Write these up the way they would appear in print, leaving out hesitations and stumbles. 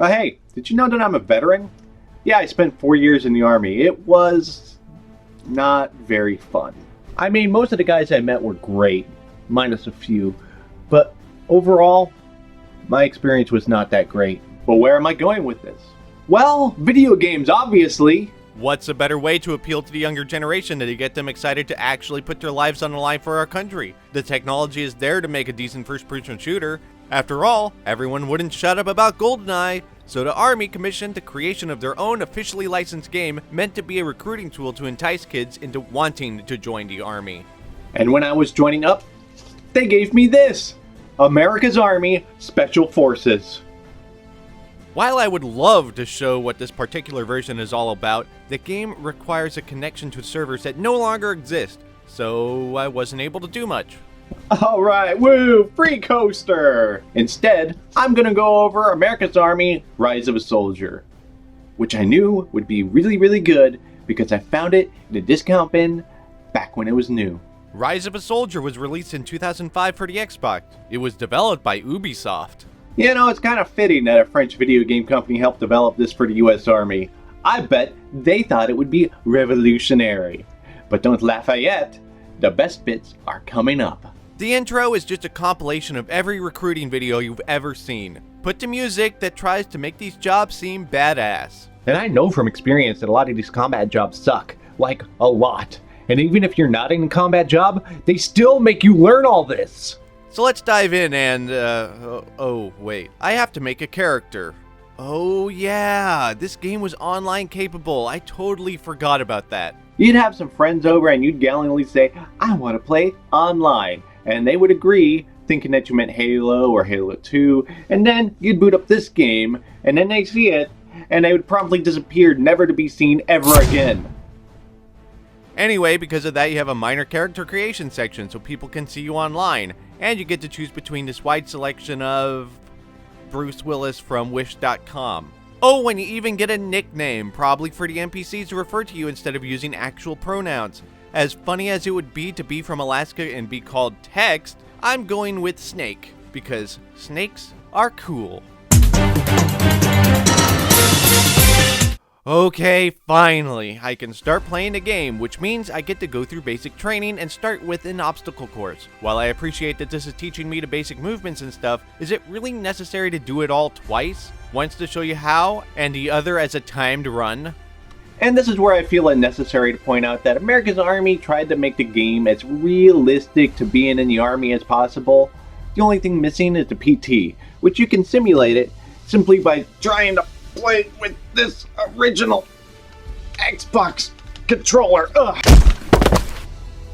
Hey, did you know that I'm a veteran? Yeah, I spent 4 years in the Army. It was not very fun. I mean, most of the guys I met were great, minus a few, but overall, my experience was not that great. But where am I going with this? Well, video games, obviously. What's a better way to appeal to the younger generation than to get them excited to actually put their lives on the line for our country? The technology is there to make a decent first-person shooter. After all, everyone wouldn't shut up about GoldenEye, so the Army commissioned the creation of their own officially licensed game meant to be a recruiting tool to entice kids into wanting to join the Army. And when I was joining up, they gave me this: America's Army Special Forces. While I would love to show what this particular version is all about, the game requires a connection to servers that no longer exist, so I wasn't able to do much. Alright, woo, free coaster! Instead, I'm gonna go over America's Army Rise of a Soldier, which I knew would be really good because I found it in a discount bin back when it was new. Rise of a Soldier was released in 2005 for the Xbox. It was developed by Ubisoft. You know, it's kind of fitting that a French video game company helped develop this for the US Army. I bet they thought it would be revolutionary. But don't laugh yet, the best bits are coming up. The intro is just a compilation of every recruiting video you've ever seen, put to music that tries to make these jobs seem badass. And I know from experience that a lot of these combat jobs suck, like a lot. And even if you're not in a combat job, they still make you learn all this. So let's dive in and, oh wait, I have to make a character. Oh yeah, this game was online capable. I totally forgot about that. You'd have some friends over and you'd gallantly say, I want to play online. And they would agree, thinking that you meant Halo or Halo 2. And then you'd boot up this game, and then they'd see it, and they would promptly disappear, never to be seen ever again. Anyway, because of that, you have a minor character creation section so people can see you online. And you get to choose between this wide selection of Bruce Willis from Wish.com. Oh, and you even get a nickname, probably for the NPCs to refer to you instead of using actual pronouns. As funny as it would be to be from Alaska and be called Text, I'm going with Snake, because snakes are cool. Okay, finally, I can start playing the game, which means I get to go through basic training and start with an obstacle course. While I appreciate that this is teaching me the basic movements and stuff, is it really necessary to do it all twice? Once to show you how, and the other as a timed run? And this is where I feel it necessary to point out that America's Army tried to make the game as realistic to being in the Army as possible. The only thing missing is the PT, which you can simulate it simply by trying to play with this original Xbox controller. Ugh.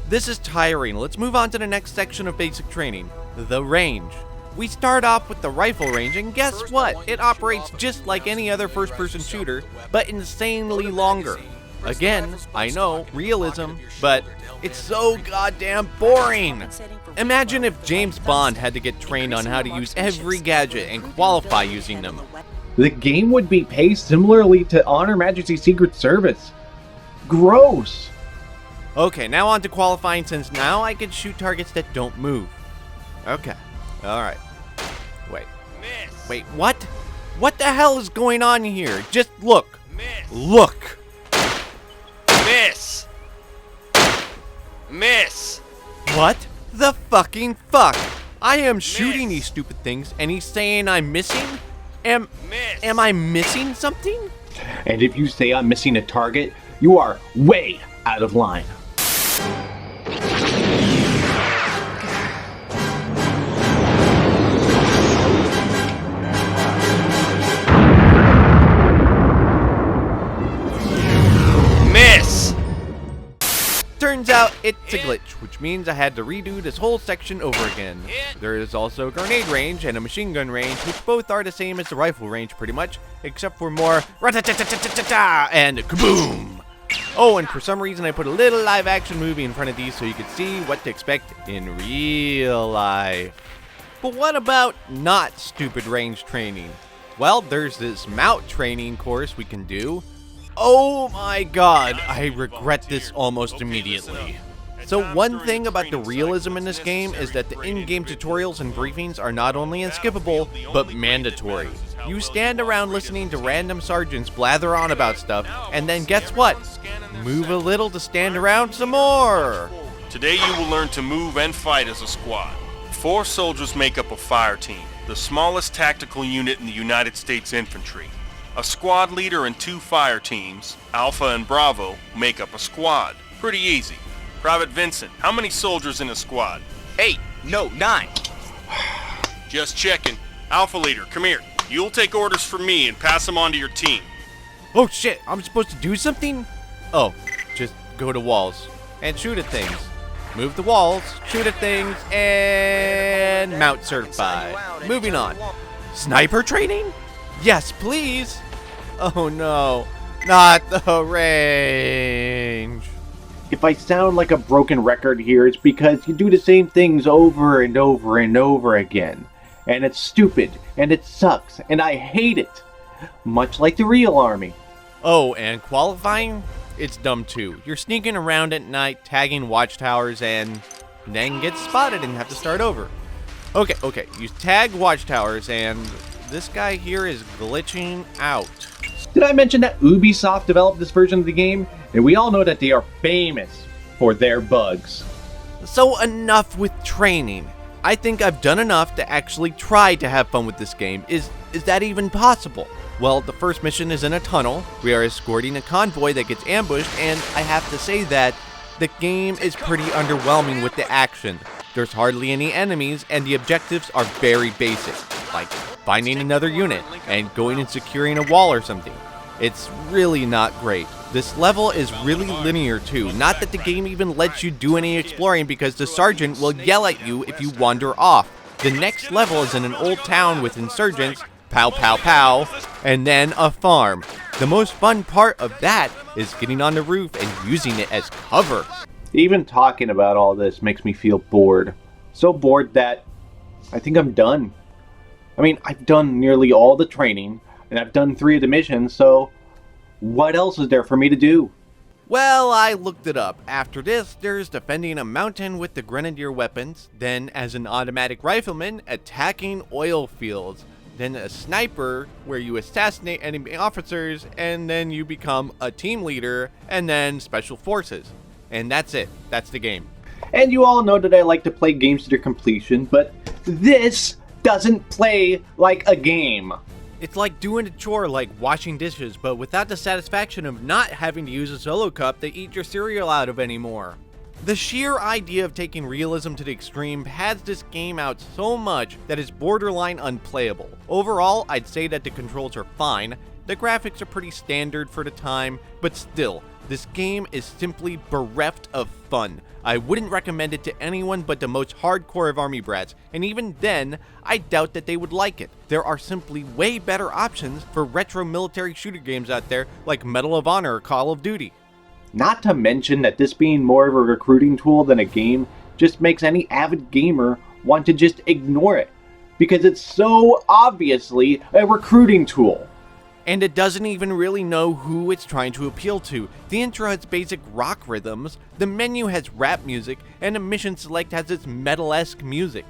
This is tiring. Let's move on to the next section of basic training, the range. We start off with the rifle range, and guess what? It operates just like any other first-person shooter, but insanely longer. Again, I know, realism, but it's so goddamn boring. Imagine if James Bond had to get trained on how to use every gadget and qualify using them. The game would be paced similarly to Honor Majesty Secret Service. Gross. Okay, now on to qualifying, since now I can shoot targets that don't move. Okay, alright. Wait, what? What the hell is going on here? Just look. Miss. Look. Miss. Miss. What the fucking fuck? I am shooting these stupid things and he's saying I'm missing? Am I missing something? And if you say I'm missing a target, you are way out of line. Miss. Turns out it's a glitch, which means I had to redo this whole section over again. There is also a grenade range and a machine gun range, which both are the same as the rifle range pretty much, except for more rat-a-tat-tat-tat-tat and kaboom! Oh, and for some reason I put a little live action movie in front of these so you could see what to expect in real life. But what about not stupid range training? Well, there's this mount training course we can do. Oh my god, I regret this almost immediately. So one thing about the realism in this game is that the in-game tutorials and briefings are not only unskippable, but mandatory. You stand around listening to random sergeants blather on about stuff, and then guess what? Move a little to stand around some more. Today you will learn to move and fight as a squad. 4 soldiers make up a fire team, the smallest tactical unit in the United States Infantry. A squad leader and 2 fire teams, Alpha and Bravo, make up a squad. Pretty easy. Private Vincent, how many soldiers in a squad? 8. No, 9. Just checking. Alpha leader, come here. You'll take orders from me and pass them on to your team. Oh shit, I'm supposed to do something? Oh, just go to walls and shoot at things. Move the walls, shoot at things, and mount certified. Moving on. Sniper training? Yes, please. Oh no, not the range. If I sound like a broken record here, it's because you do the same things over and over and over again. And it's stupid, and it sucks, and I hate it. Much like the real army. Oh, and qualifying? It's dumb too. You're sneaking around at night, tagging watchtowers, and then get spotted and have to start over. Okay, you tag watchtowers, and this guy here is glitching out. Did I mention that Ubisoft developed this version of the game? And we all know that they are famous for their bugs. So enough with training. I think I've done enough to actually try to have fun with this game. Is that even possible? Well, the first mission is in a tunnel. We are escorting a convoy that gets ambushed, and I have to say that the game is pretty underwhelming with the action. There's hardly any enemies, and the objectives are very basic, like finding another unit and going and securing a wall or something. It's really not great. This level is really linear too. Not that the game even lets you do any exploring because the sergeant will yell at you if you wander off. The next level is in an old town with insurgents, pow pow pow, and then a farm. The most fun part of that is getting on the roof and using it as cover. Even talking about all this makes me feel bored. So bored that I think I'm done. I mean, I've done nearly all the training, and I've done 3 of the missions, so what else is there for me to do? Well, I looked it up. After this, there's defending a mountain with the grenadier weapons, then as an automatic rifleman, attacking oil fields, then a sniper where you assassinate enemy officers, and then you become a team leader, and then special forces. And that's it. That's the game. And you all know that I like to play games to their completion, but this doesn't play like a game. It's like doing a chore like washing dishes, but without the satisfaction of not having to use a solo cup to eat your cereal out of anymore. The sheer idea of taking realism to the extreme pads this game out so much that it's borderline unplayable. Overall, I'd say that the controls are fine, the graphics are pretty standard for the time, but still, this game is simply bereft of fun. I wouldn't recommend it to anyone but the most hardcore of army brats, and even then, I doubt that they would like it. There are simply way better options for retro military shooter games out there like Medal of Honor or Call of Duty. Not to mention that this being more of a recruiting tool than a game just makes any avid gamer want to just ignore it, because it's so obviously a recruiting tool. And it doesn't even really know who it's trying to appeal to. The intro has basic rock rhythms, the menu has rap music, and the mission select has its metal-esque music.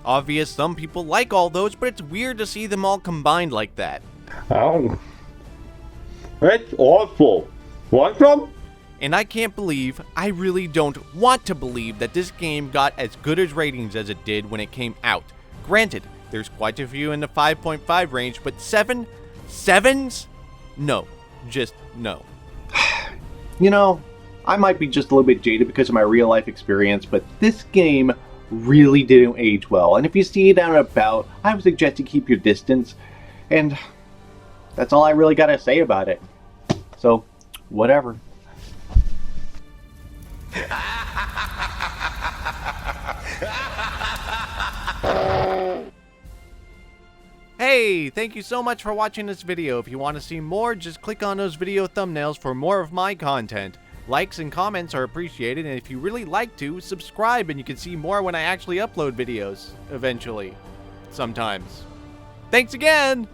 Obvious some people like all those, but it's weird to see them all combined like that. Oh, it's awful. Want some? And I can't believe, I really don't want to believe that this game got as good as ratings as it did when it came out. Granted, there's quite a few in the 5.5 range, but 7s? No. Just no. You know, I might be just a little bit jaded because of my real life experience, but this game really didn't age well. And if you see it out and about, I would suggest you keep your distance. And that's all I really gotta say about it. So, whatever. Hey, thank you so much for watching this video. If you want to see more, just click on those video thumbnails for more of my content. Likes and comments are appreciated, and if you really like to, subscribe and you can see more when I actually upload videos, eventually. Sometimes. Thanks again!